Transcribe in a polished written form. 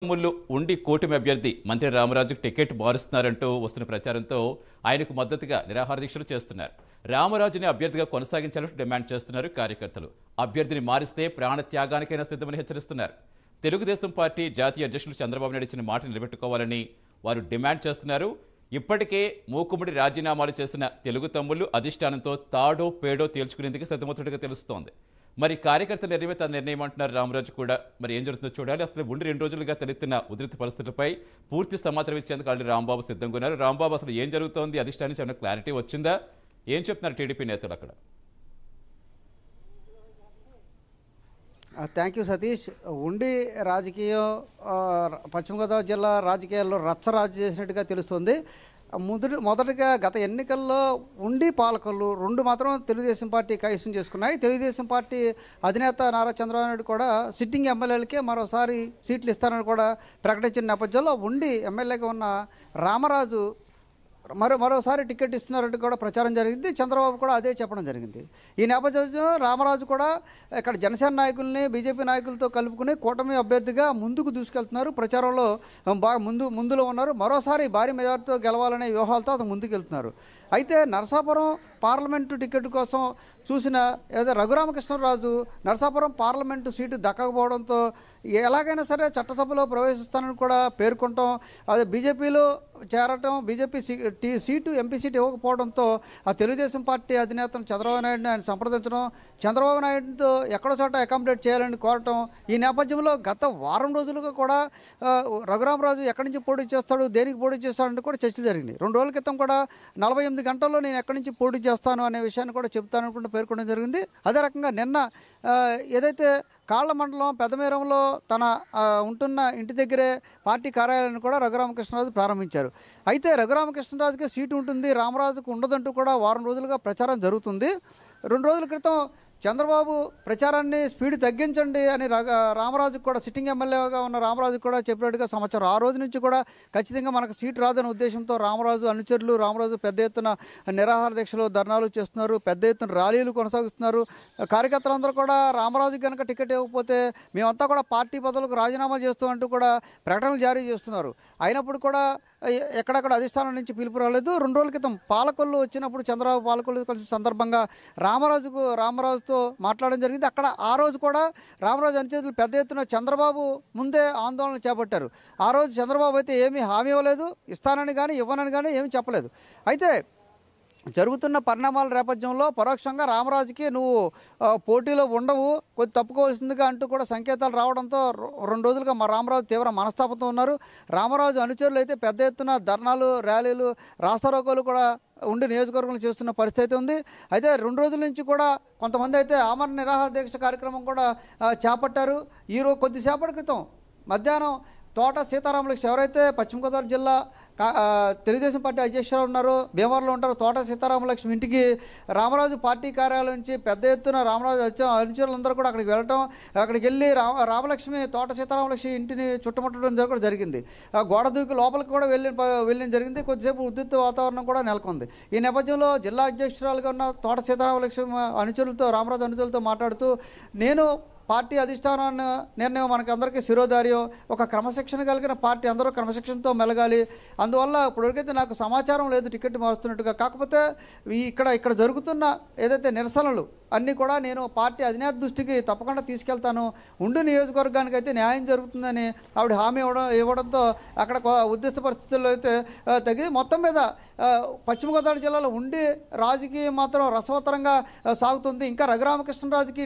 ముల్లు ఉండి కూటమి అభ్యర్థి మంత్రి రామరాజుకు టికెట్ మారుస్తున్నారంటూ వస్తున్న ప్రచారంతో ఆయనకు మద్దతుగా నిరాహార దీక్షలు చేస్తున్నారు. రామరాజుని అభ్యర్థిగా కొనసాగించాలంటూ డిమాండ్ చేస్తున్నారు కార్యకర్తలు. అభ్యర్థిని మారిస్తే ప్రాణ త్యాగానికైనా సిద్ధమని హెచ్చరిస్తున్నారు. తెలుగుదేశం పార్టీ జాతీయ అధ్యక్షులు చంద్రబాబు నాయుడు ఇచ్చిన మాట నిలబెట్టుకోవాలని వారు డిమాండ్ చేస్తున్నారు. ఇప్పటికే మూకుమ్మడి రాజీనామాలు చేసిన తెలుగు తమ్ముళ్లు అధిష్టానంతో తాడో పేడో తేల్చుకునేందుకు సిద్ధమవుతున్నట్టుగా తెలుస్తోంది. మరి కార్యకర్త నిర్ణయమే తన నిర్ణయం అంటున్నారు రామరాజు కూడా. మరి ఏం జరుగుతుందో చూడాలి. అసలు ఉండి 2 రోజులుగా తలెత్తిన ఉధృత పరిస్థితులపై పూర్తి సమాచారం ఇచ్చేందుకు ఆల్రెడీ రాంబాబు సిద్ధంగా ఉన్నారు. రాంబాబు, అసలు ఏం జరుగుతోంది? అధిష్టానం నుంచి ఏమైనా క్లారిటీ వచ్చిందా? ఏం చెప్తున్నారు టీడీపీ నేతలు అక్కడ? Thank you Satish. ఉండి రాజకీయం పశ్చిమ గోదావరి జిల్లా రాజకీయాల్లో రచ్చరాజు చేసినట్టుగా తెలుస్తుంది. మొదటగా గత ఎన్నికల్లో ఉండి పాలకులు 2 మాత్రం తెలుగుదేశం పార్టీ కైవసం చేసుకున్నాయి. తెలుగుదేశం పార్టీ అధినేత నారా చంద్రబాబు నాయుడు కూడా సిట్టింగ్ ఎమ్మెల్యేలకే మరోసారి సీట్లు ఇస్తానని కూడా ప్రకటించిన నేపథ్యంలో ఉండి ఎమ్మెల్యేగా ఉన్న రామరాజు మరోసారి టికెట్ ఇస్తున్నారంటూ కూడా ప్రచారం జరిగింది. చంద్రబాబు కూడా అదే చెప్పడం జరిగింది. ఈ నేపథ్యంలో రామరాజు కూడా ఇక్కడ జనసేన నాయకుల్ని బీజేపీ నాయకులతో కలుపుకుని కూటమి అభ్యర్థిగా ముందుకు దూసుకెళ్తున్నారు. ప్రచారంలో బాగా ముందులో ఉన్నారు. మరోసారి భారీ మెజార్టీతో గెలవాలనే వ్యూహాలతో అతను ముందుకు వెళ్తున్నారు. అయితే నరసాపురం పార్లమెంటు టికెట్ కోసం చూసిన ఏదో రఘురామకృష్ణరాజు నరసాపురం పార్లమెంటు సీటు దక్కకపోవడంతో ఎలాగైనా సరే చట్టసభలో ప్రవేశిస్తానని కూడా పేర్కొనటం, అదే బీజేపీలో చేరటం, బీజేపీ సీటు ఎంపీ సీటు ఇవ్వకపోవడంతో ఆ తెలుగుదేశం పార్టీ అధినేతను చంద్రబాబు నాయుడిని ఆయన సంప్రదించడం, చంద్రబాబు నాయుడుతో ఎక్కడో చోట అకామిడేట్ చేయాలని కోరటం. ఈ నేపథ్యంలో గత వారం రోజులుగా కూడా రఘురామరాజు ఎక్కడి నుంచి పోటీ చేస్తాడు, దేనికి పోటీ చేస్తాడంటే కూడా చర్చలు జరిగింది. 2 రోజుల క్రితం కూడా 48 గంటల్లో నేను ఎక్కడి నుంచి పోటీ చేస్తాను అనే విషయాన్ని కూడా చెప్తాననుకుంటూ పేర్కొనడం జరిగింది. అదే రకంగా నిన్న ఏదైతే కాళ్ళ మండలం పెద్దమేరంలో తన ఉంటున్న ఇంటి దగ్గరే పార్టీ కార్యాలయాన్ని కూడా రఘురామకృష్ణరాజు ప్రారంభించారు. అయితే రఘురామకృష్ణరాజుకే సీటు ఉంటుంది, రామరాజుకు ఉండదంటూ కూడా వారం రోజులుగా ప్రచారం జరుగుతుంది. 2 రోజుల క్రితం చంద్రబాబు ప్రచారాన్ని స్పీడ్ తగ్గించండి అని రామరాజుకు కూడా సిట్టింగ్ ఎమ్మెల్యేగా ఉన్న రామరాజుకు కూడా చెప్పినట్టుగా సమాచారం. ఆ రోజు నుంచి కూడా ఖచ్చితంగా మనకు సీటు రాదనే ఉద్దేశంతో రామరాజు అనుచరులు రామరాజు పెద్ద ఎత్తున నిరాహార దీక్షలు ధర్నాలు చేస్తున్నారు, పెద్ద ఎత్తున ర్యాలీలు కొనసాగిస్తున్నారు. కార్యకర్తలందరూ కూడా రామరాజు కనుక టికెట్ ఇవ్వకపోతే మేమంతా కూడా పార్టీ పదవులకు రాజీనామా చేస్తామంటూ కూడా ప్రకటనలు జారీ చేస్తున్నారు. అయినప్పుడు కూడా ఎక్కడెక్కడ అధిష్టానం నుంచి పిలుపు రాలేదు. 2 రోజుల క్రితం పాలకొల్లు వచ్చినప్పుడు చంద్రబాబు పాలకొల్లు కలిసి సందర్భంగా రామరాజుతో మాట్లాడడం జరిగింది. అక్కడ ఆ రోజు కూడా రామరాజు అనుచరులు పెద్ద ఎత్తున చంద్రబాబు ముందే ఆందోళన చేపట్టారు. ఆ రోజు చంద్రబాబు అయితే ఏమీ హామీ ఇవ్వలేదు, ఇస్తానని కానీ ఇవ్వనని కానీ ఏమీ చెప్పలేదు. అయితే జరుగుతున్న పరిణామాల నేపథ్యంలో పరోక్షంగా రామరాజుకి నువ్వు పోటీలో ఉండవు, కొద్ది తప్పుకోవాల్సిందిగా అంటూ కూడా సంకేతాలు రావడంతో 2 రోజులుగా మా రామరాజు తీవ్ర మనస్తాపంతో ఉన్నారు. రామరాజు అనుచరులు అయితే పెద్ద ఎత్తున ధర్నాలు, ర్యాలీలు, రాస్తారోకోలు కూడా ఉండి నియోజకవర్గంలో చేస్తున్న పరిస్థితి ఉంది. అయితే 2 రోజుల నుంచి కూడా కొంతమంది అయితే ఆమరణ నిరాహార దీక్ష కార్యక్రమం కూడా చేపట్టారు. ఈరోజు కొద్దిసేపటి క్రితం మధ్యాహ్నం తోట సీతారామలక్ష్మి ఎవరైతే పశ్చిమ గోదావరి జిల్లా తెలుగుదేశం పార్టీ అధ్యక్షులు ఉన్నారో, భీమవరంలో ఉంటారో, తోట సీతారామలక్ష్మి ఇంటికి రామరాజు పార్టీ కార్యాలయం నుంచి పెద్ద ఎత్తున రామరాజు అనుచరులందరూ కూడా అక్కడికి వెళ్ళటం, అక్కడికి వెళ్ళి రామలక్ష్మి తోట సీతారామలక్ష్మి ఇంటిని చుట్టుముట్టడం కూడా జరిగింది. గోడ దూకి లోపలికి కూడా వెళ్ళిన జరిగింది. కొద్దిసేపు ఉద్రిక్త వాతావరణం కూడా నెలకొంది. ఈ నేపథ్యంలో జిల్లా అధ్యక్షురాలుగా ఉన్న తోట సీతారామలక్ష్మి అనుచరులతో రామరాజు అనుచరులతో మాట్లాడుతూ, నేను పార్టీ అధిష్టానాన్ని నిర్ణయం మనకందరికీ శిరోధార్యం, ఒక క్రమశిక్షణ కలిగిన పార్టీ, అందరూ క్రమశిక్షణతో మెలగాలి. అందువల్ల ఇప్పటివరకైతే నాకు సమాచారం లేదు టికెట్ మారుస్తున్నట్టుగా. కాకపోతే ఇక్కడ జరుగుతున్న ఏదైతే నిరసనలు అన్నీ కూడా నేను పార్టీ అధినేత దృష్టికి తప్పకుండా తీసుకెళ్తాను, ఉండి నియోజకవర్గానికి అయితే న్యాయం జరుగుతుందని ఆవిడ హామీ ఇవ్వడంతో అక్కడ ఉద్రిక్త పరిస్థితుల్లో అయితే తగ్గింది. మొత్తం మీద పశ్చిమ గోదావరి జిల్లాలో ఉండి రాజకీయం మాత్రం రసవత్తరంగా సాగుతుంది. ఇంకా రఘురామకృష్ణరాజుకి